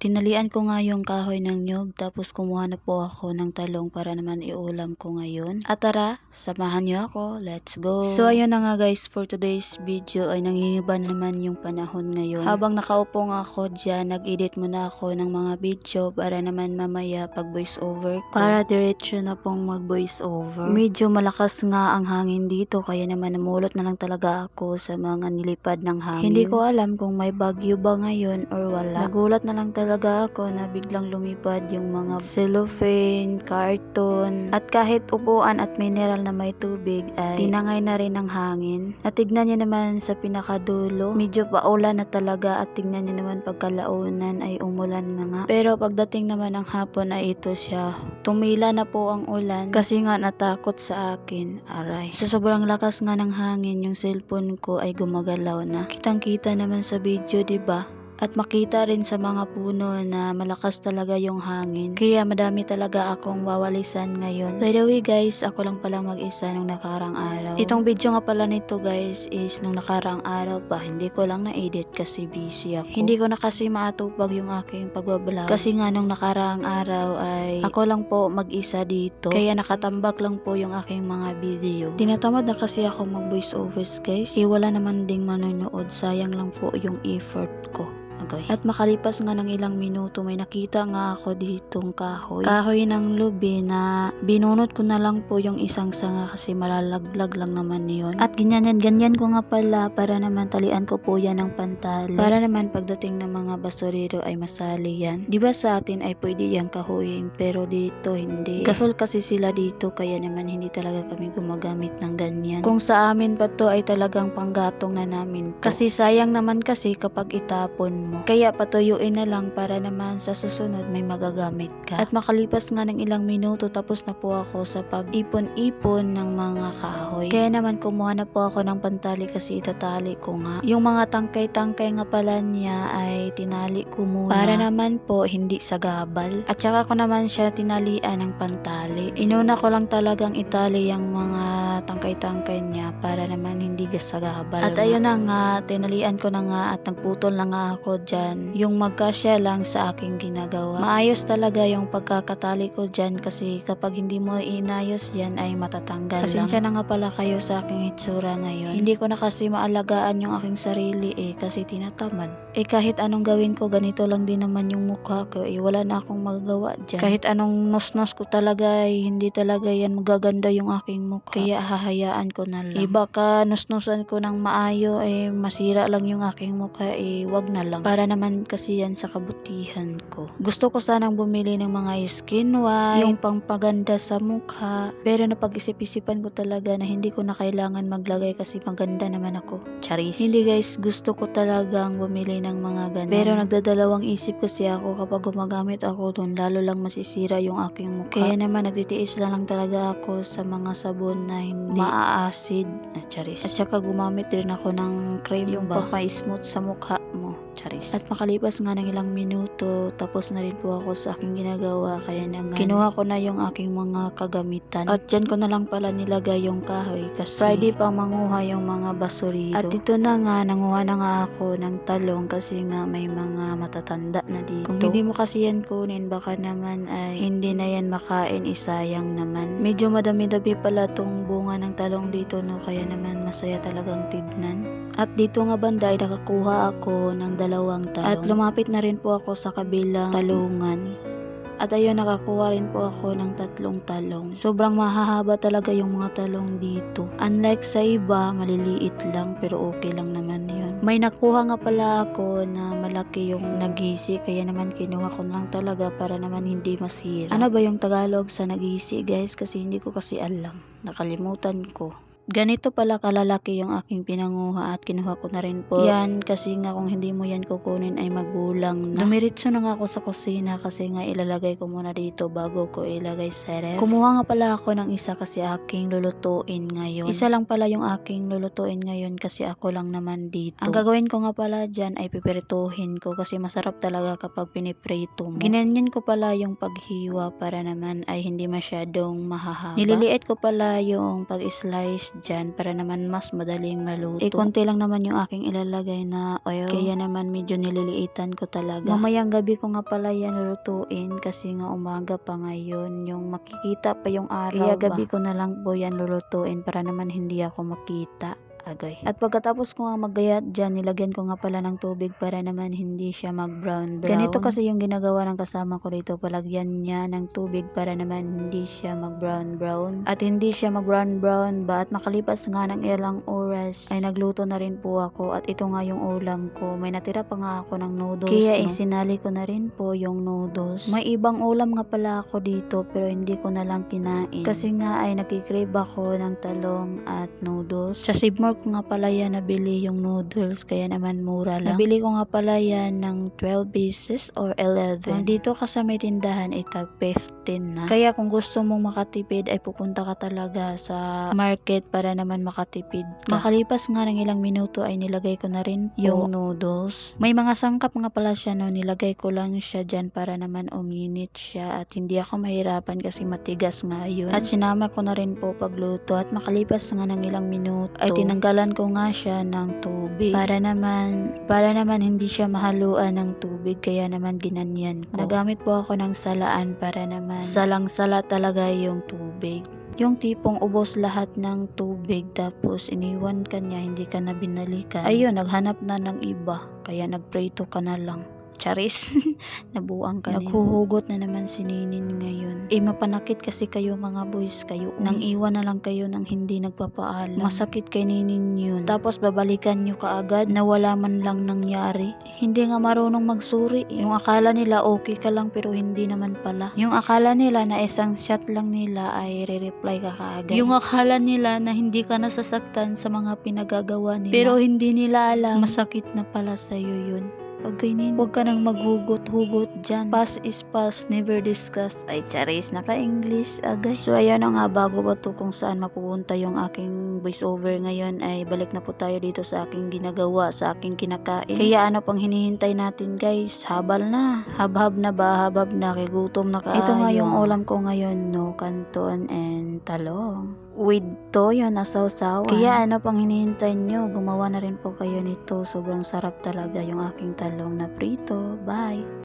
Tinalian ko nga yung kahoy ng nyug tapos kumuha na po ako ng talong para naman iulam ko ngayon. At tara, samahan niyo ako. Let's go! So ayun na nga guys, for today's video ay nangingiba naman yung panahon ngayon. Habang nakaupo nga ako dyan, nag-edit muna ako ng mga video para naman mamaya pag voice over ko. Para diretso na pong mag voice over. Medyo malakas nga ang hangin dito kaya naman namulot na lang talaga ako sa mga nilipad ng hangin. Hindi ko alam kung may bagyo ba ngayon or wala. Nagulat na lang talaga ako na biglang lumipad yung mga cellophane, karton, at kahit upuan at mineral na may tubig ay tinangay na rin ng hangin. At tignan niyo naman sa pinakadulo, medyo paulan na talaga at tignan niyo naman pagkalaunan ay umulan na nga. Pero pagdating naman ng hapon ay ito siya. Tumila na po ang ulan kasi nga natakot sa akin. Aray. Sa sobrang lakas nga ng hangin, yung cellphone ko ay gumagalaw na. Kitang-kita naman sa video, 'di ba? At makita rin sa mga puno na malakas talaga yung hangin. Kaya madami talaga akong wawalisan ngayon. By the way guys, ako lang pala mag-isa nung nakarang araw. Itong video nga pala nito guys is nung nakarang araw pa. Hindi ko lang na-edit kasi busy ako. Hindi ko na kasi maatupag yung aking pagbablog. Kasi nga nung nakarang araw ay ako lang po mag-isa dito. Kaya nakatambak lang po yung aking mga video. Tinatamad na kasi ako mag-voice overs guys. Wala naman ding manonood. Sayang lang po yung effort ko. At makalipas nga ng ilang minuto may nakita nga ako ditong kahoy. Kahoy ng lubi na binunot ko na lang po yung isang sanga kasi malalaglag lang naman yun. At ganyan ko nga pala para naman talian ko po yan ng pantali. Para naman pagdating ng mga basurero ay masali yan. Diba sa atin ay pwede yan kahoyin pero dito hindi. Gasol kasi sila dito kaya naman hindi talaga kami gumagamit ng ganyan. Kung sa amin pa to ay talagang panggatong na namin to. Kasi sayang naman kasi kapag itapon mo. Kaya patuyuin na lang para naman sa susunod may magagamit ka. At makalipas nga ng ilang minuto tapos na po ako sa pag-ipon-ipon ng mga kahoy. Kaya naman kumuha na po ako ng pantali kasi itatali ko nga. Yung mga tangkay-tangkay nga pala niya ay tinali ko muna. Para naman po hindi sagabal. At saka ko naman siya tinalian ng pantali. Inuna ko lang talagang itali yung mga tangkay-tangkay niya para naman hindi gasagabal. At ayun na nga, tinalian ko na nga at nagputol na nga ako dyan. Yung magkasya lang sa aking ginagawa. Maayos talaga yung pagkakatali ko dyan kasi kapag hindi mo inayos yan ay matatanggal lang. Pasensya na nga pala kayo sa aking hitsura ngayon. Hindi ko na kasi maalagaan yung aking sarili kasi tinatamad. Kahit anong gawin ko ganito lang din naman yung mukha ko wala na akong magagawa dyan. Kahit anong nos-nos ko talaga hindi talaga yan magaganda yung aking mukha. Kaya hahayaan ko na lang. Baka nos-nosan ko ng maayo masira lang yung aking mukha wag na lang. Para naman kasi yan sa kabutihan ko. Gusto ko sanang bumili ng mga skin white, yung pangpaganda sa mukha. Pero napag-isip-isipan ko talaga na hindi ko na kailangan maglagay kasi maganda naman ako. Charis. Hindi guys, gusto ko talagang bumili ng mga ganun. Pero nagdadalawang isip kasi ako kapag gumagamit ako dun, lalo lang masisira yung aking mukha. Kaya naman nagtitiis lang talaga ako sa mga sabon na hindi maa-acid. Charis. At saka gumamit rin ako ng cream yung papa-smooth sa mukha mo. Charis. At makalipas nga ng ilang minuto, tapos na rin po ako sa aking ginagawa. Kaya naman, kinuha ko na yung aking mga kagamitan. At dyan ko na lang pala nilagay yung kahoy kasi Friday pa manguha yung mga basurero. At dito na nga, nanguha na nga ako ng talong kasi nga may mga matatanda na dito. Kung hindi mo kasi yan kunin, baka naman ay hindi na yan makain, isayang naman. Medyo madami-dami pala tong bunga ng talong dito, no? Kaya naman masaya talagang tignan. At dito nga banda ay nakakuha ako ng 2 talong. At lumapit na rin po ako sa kabilang talungan. At ayun, nakakuha rin po ako ng 3 talong. Sobrang mahahaba talaga yung mga talong dito. Unlike sa iba, maliliit lang pero okay lang naman yun. May nakuha nga pala ako na malaki yung nagisi kaya naman kinuha ko lang talaga para naman hindi masira. Ano ba yung Tagalog sa nagisi guys? Kasi hindi ko kasi alam. Nakalimutan ko. Ganito pala kalalaki yung aking pinanguha at kinuha ko na rin po yan kasi nga kung hindi mo yan kukunin ay magulang na. Dumiretso na nga ako sa kusina kasi nga ilalagay ko muna dito bago ko ilagay sa ref. Kumuha nga pala ako ng isa kasi aking lulutuin ngayon. Isa lang pala yung aking lulutuin ngayon kasi ako lang naman dito. Ang gagawin ko nga pala dyan ay pipirituhin ko kasi masarap talaga kapag piniprito mo. Ginanyan ko pala yung paghiwa para naman ay hindi masyadong mahahaba. Nililiit ko pala yung pag-slice dyan para naman mas madaling maluto. Konti lang naman yung aking ilalagay na oil. Kaya naman medyo nililiitan ko talaga. Mamayang gabi ko nga pala yan lulutuin kasi nga umaga pa ngayon. Yung makikita pa yung araw. Kaya gabi ko na lang po yan lulutuin para naman hindi ako makita. Agay. At pagkatapos ko nga maggayat dyan, nilagyan ko nga pala ng tubig para naman hindi siya mag-brown. Ganito kasi yung ginagawa ng kasama ko dito. Palagyan niya ng tubig para naman hindi siya mag-brown. At hindi siya mag-brown ba at makalipas nga ng ilang oras ay nagluto na rin po ako. At ito nga yung ulam ko. May natira pa nga ako ng noodles. Kaya isinali ko na rin po yung noodles. May ibang ulam nga pala ako dito pero hindi ko na lang kinain. Kasi nga ay nakikrave ako ng talong at noodles. Sa Sibmore ko nga pala yan nabili yung noodles kaya naman mura lang. Nabili ko nga pala yan ng 12 pieces or 11. Dito ka sa may tindahan ay tag 15 na. Kaya kung gusto mong makatipid ay pupunta ka talaga sa market para naman makatipid ka. Makalipas nga ng ilang minuto ay nilagay ko na rin yung noodles. May mga sangkap nga pala siya no, nilagay ko lang siya dyan para naman uminit siya at hindi ako mahirapan kasi matigas nga yun. At sinama ko na rin po pagluto at makalipas nga ng ilang minuto ay tinanggalan ko nga siya ng tubig para naman hindi siya mahaluan ng tubig kaya naman ginanyan ko. Nagamit po ako ng salaan para naman salang-sala talaga yung tubig. Yung tipong ubos lahat ng tubig tapos iniwan ka niya, hindi ka na binalikan. Ayun, naghanap na ng iba kaya nagprito ka na lang. Charis, nabuang ka naghuhugot na naman si Ninin ngayon. Mapanakit kasi kayo mga boys kayo. Nang iwan na lang kayo nang hindi nagpapaalam. Masakit kay Ninin yun. Tapos babalikan nyo kaagad na wala man lang nangyari. Hindi nga marunong magsuri. Yung akala nila okay ka lang pero hindi naman pala. Yung akala nila na isang shot lang nila ay re-reply ka kaagad. Yung akala nila na hindi ka nasasaktan sa mga pinagagawa nila. Pero hindi nila alam masakit na pala sa'yo yun. Pag ganyan, huwag ka nang maghugot-hugot dyan. Past is past, never discuss. Ay, charis, naka-English agad. So, ayan na nga, bago ba to kung saan mapupunta yung aking voiceover ngayon, ay balik na po tayo dito sa aking ginagawa, sa aking kinakain. Kaya ano pang hinihintay natin guys? Habal na. Habhab na ba? Habab na. Kay gutom na kaayo. Ito nga yung ulam ko ngayon, no? Canton and talong. With toyo na sausawan. Kaya ano pang hinihintay nyo? Gumawa na rin po kayo nito. Sobrang sarap talaga yung aking talong na prito. Bye!